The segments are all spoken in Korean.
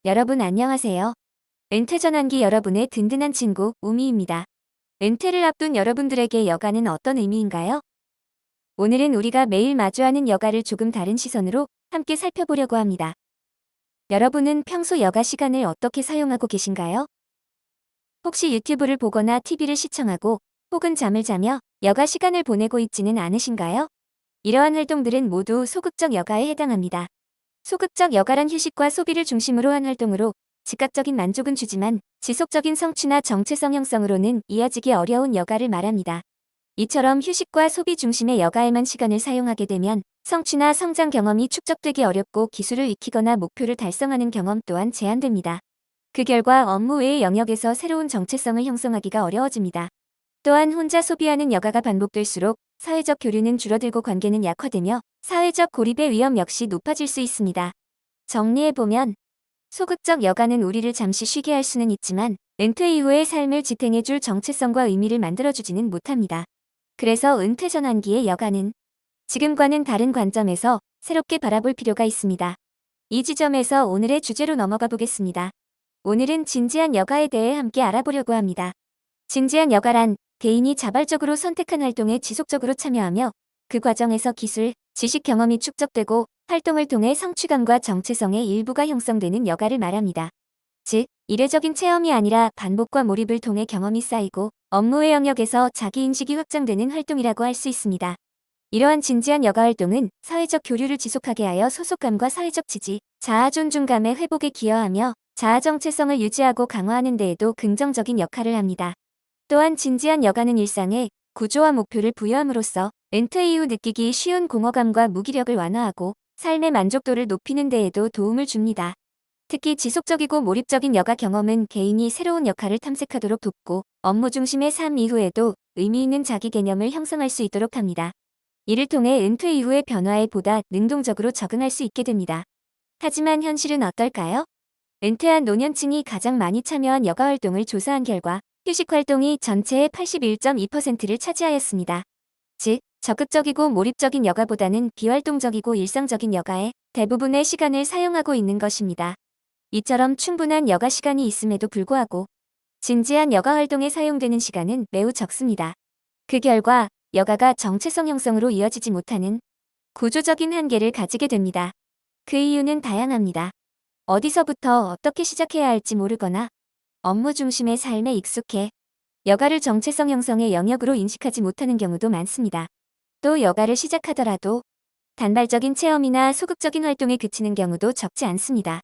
여러분 안녕하세요. 은퇴 전환기 여러분의 든든한 친구 우미입니다. 은퇴를 앞둔 여러분들에게 여가는 어떤 의미인가요? 오늘은 우리가 매일 마주하는 여가를 조금 다른 시선으로 함께 살펴보려고 합니다. 여러분은 평소 여가 시간을 어떻게 사용하고 계신가요? 혹시 유튜브를 보거나 TV를 시청하고 혹은 잠을 자며 여가 시간을 보내고 있지는 않으신가요? 이러한 활동들은 모두 소극적 여가에 해당합니다. 소극적 여가란 휴식과 소비를 중심으로 한 활동으로 즉각적인 만족은 주지만 지속적인 성취나 정체성 형성으로는 이어지기 어려운 여가를 말합니다. 이처럼 휴식과 소비 중심의 여가에만 시간을 사용하게 되면 성취나 성장 경험이 축적되기 어렵고 기술을 익히거나 목표를 달성하는 경험 또한 제한됩니다. 그 결과 업무 외의 영역에서 새로운 정체성을 형성하기가 어려워집니다. 또한 혼자 소비하는 여가가 반복될수록 사회적 교류는 줄어들고 관계는 약화되며 사회적 고립의 위험 역시 높아질 수 있습니다. 정리해보면 소극적 여가는 우리를 잠시 쉬게 할 수는 있지만 은퇴 이후의 삶을 지탱해줄 정체성과 의미를 만들어주지는 못합니다. 그래서 은퇴 전환기의 여가는 지금과는 다른 관점에서 새롭게 바라볼 필요가 있습니다. 이 지점에서 오늘의 주제로 넘어가 보겠습니다. 오늘은 진지한 여가에 대해 함께 알아보려고 합니다. 진지한 여가란 개인이 자발적으로 선택한 활동에 지속적으로 참여하며 그 과정에서 기술, 지식 경험이 축적되고 활동을 통해 성취감과 정체성의 일부가 형성되는 여가를 말합니다. 즉, 이례적인 체험이 아니라 반복과 몰입을 통해 경험이 쌓이고 업무의 영역에서 자기인식이 확장되는 활동이라고 할 수 있습니다. 이러한 진지한 여가 활동은 사회적 교류를 지속하게 하여 소속감과 사회적 지지, 자아 존중감의 회복에 기여하며 자아 정체성을 유지하고 강화하는 데에도 긍정적인 역할을 합니다. 또한 진지한 여가는 일상에 구조와 목표를 부여함으로써 은퇴 이후 느끼기 쉬운 공허감과 무기력을 완화하고 삶의 만족도를 높이는 데에도 도움을 줍니다. 특히 지속적이고 몰입적인 여가 경험은 개인이 새로운 역할을 탐색하도록 돕고 업무 중심의 삶 이후에도 의미 있는 자기 개념을 형성할 수 있도록 합니다. 이를 통해 은퇴 이후의 변화에 보다 능동적으로 적응할 수 있게 됩니다. 하지만 현실은 어떨까요? 은퇴한 노년층이 가장 많이 참여한 여가 활동을 조사한 결과 휴식 활동이 전체의 81.2%를 차지하였습니다. 즉, 적극적이고 몰입적인 여가보다는 비활동적이고 일상적인 여가에 대부분의 시간을 사용하고 있는 것입니다. 이처럼 충분한 여가 시간이 있음에도 불구하고 진지한 여가 활동에 사용되는 시간은 매우 적습니다. 그 결과 여가가 정체성 형성으로 이어지지 못하는 구조적인 한계를 가지게 됩니다. 그 이유는 다양합니다. 어디서부터 어떻게 시작해야 할지 모르거나 업무 중심의 삶에 익숙해 여가를 정체성 형성의 영역으로 인식하지 못하는 경우도 많습니다. 또 여가를 시작하더라도 단발적인 체험이나 소극적인 활동에 그치는 경우도 적지 않습니다.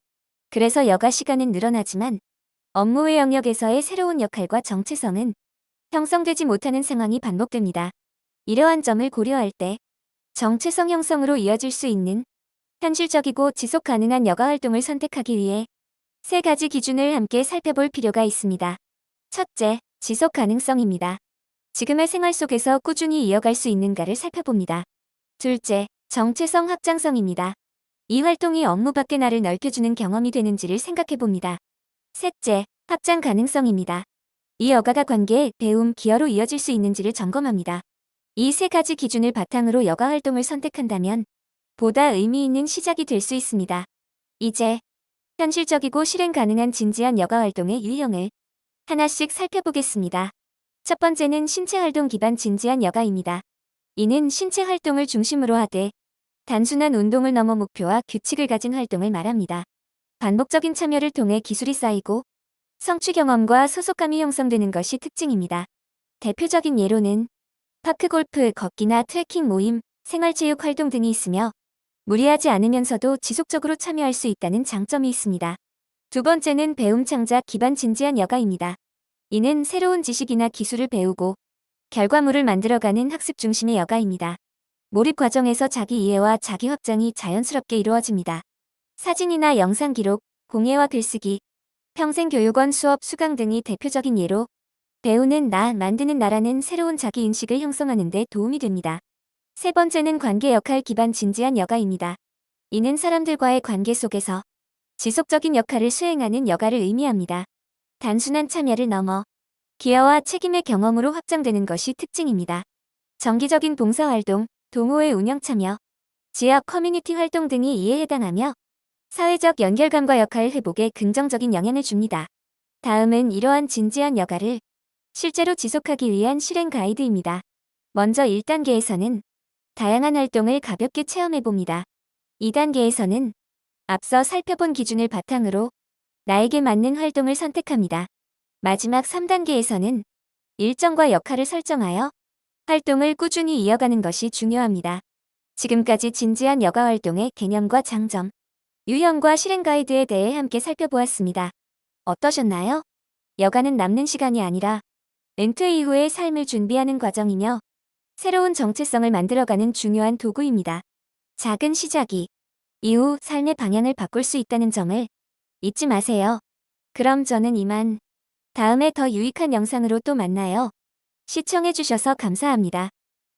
그래서 여가 시간은 늘어나지만 업무의 영역에서의 새로운 역할과 정체성은 형성되지 못하는 상황이 반복됩니다. 이러한 점을 고려할 때 정체성 형성으로 이어질 수 있는 현실적이고 지속 가능한 여가 활동을 선택하기 위해 세 가지 기준을 함께 살펴볼 필요가 있습니다. 첫째, 지속 가능성입니다. 지금의 생활 속에서 꾸준히 이어갈 수 있는가를 살펴봅니다. 둘째, 정체성 확장성입니다. 이 활동이 업무 밖의 나를 넓혀주는 경험이 되는지를 생각해봅니다. 셋째, 확장 가능성입니다. 이 여가가 관계, 배움, 기여로 이어질 수 있는지를 점검합니다. 이 세 가지 기준을 바탕으로 여가 활동을 선택한다면 보다 의미 있는 시작이 될 수 있습니다. 이제 현실적이고 실행 가능한 진지한 여가 활동의 유형을 하나씩 살펴보겠습니다. 첫 번째는 신체 활동 기반 진지한 여가입니다. 이는 신체 활동을 중심으로 하되 단순한 운동을 넘어 목표와 규칙을 가진 활동을 말합니다. 반복적인 참여를 통해 기술이 쌓이고 성취 경험과 소속감이 형성되는 것이 특징입니다. 대표적인 예로는 파크 골프, 걷기나 트레킹 모임, 생활체육 활동 등이 있으며 무리하지 않으면서도 지속적으로 참여할 수 있다는 장점이 있습니다. 두 번째는 배움 창작 기반 진지한 여가입니다. 이는 새로운 지식이나 기술을 배우고 결과물을 만들어가는 학습 중심의 여가입니다. 몰입 과정에서 자기 이해와 자기 확장이 자연스럽게 이루어집니다. 사진이나 영상 기록, 공예와 글쓰기, 평생교육원 수업 수강 등이 대표적인 예로 배우는 나, 만드는 나라는 새로운 자기 인식을 형성하는 데 도움이 됩니다. 세 번째는 관계 역할 기반 진지한 여가입니다. 이는 사람들과의 관계 속에서 지속적인 역할을 수행하는 여가를 의미합니다. 단순한 참여를 넘어 기여와 책임의 경험으로 확장되는 것이 특징입니다. 정기적인 봉사활동, 동호회 운영 참여, 지역 커뮤니티 활동 등이 이에 해당하며 사회적 연결감과 역할 회복에 긍정적인 영향을 줍니다. 다음은 이러한 진지한 여가를 실제로 지속하기 위한 실행 가이드입니다. 먼저 1단계에서는 다양한 활동을 가볍게 체험해봅니다. 2단계에서는 앞서 살펴본 기준을 바탕으로 나에게 맞는 활동을 선택합니다. 마지막 3단계에서는 일정과 역할을 설정하여 활동을 꾸준히 이어가는 것이 중요합니다. 지금까지 진지한 여가 활동의 개념과 장점, 유형과 실행 가이드에 대해 함께 살펴보았습니다. 어떠셨나요? 여가는 남는 시간이 아니라 은퇴 이후의 삶을 준비하는 과정이며 새로운 정체성을 만들어가는 중요한 도구입니다. 작은 시작이 이후 삶의 방향을 바꿀 수 있다는 점을 잊지 마세요. 그럼 저는 이만 다음에 더 유익한 영상으로 또 만나요. 시청해주셔서 감사합니다.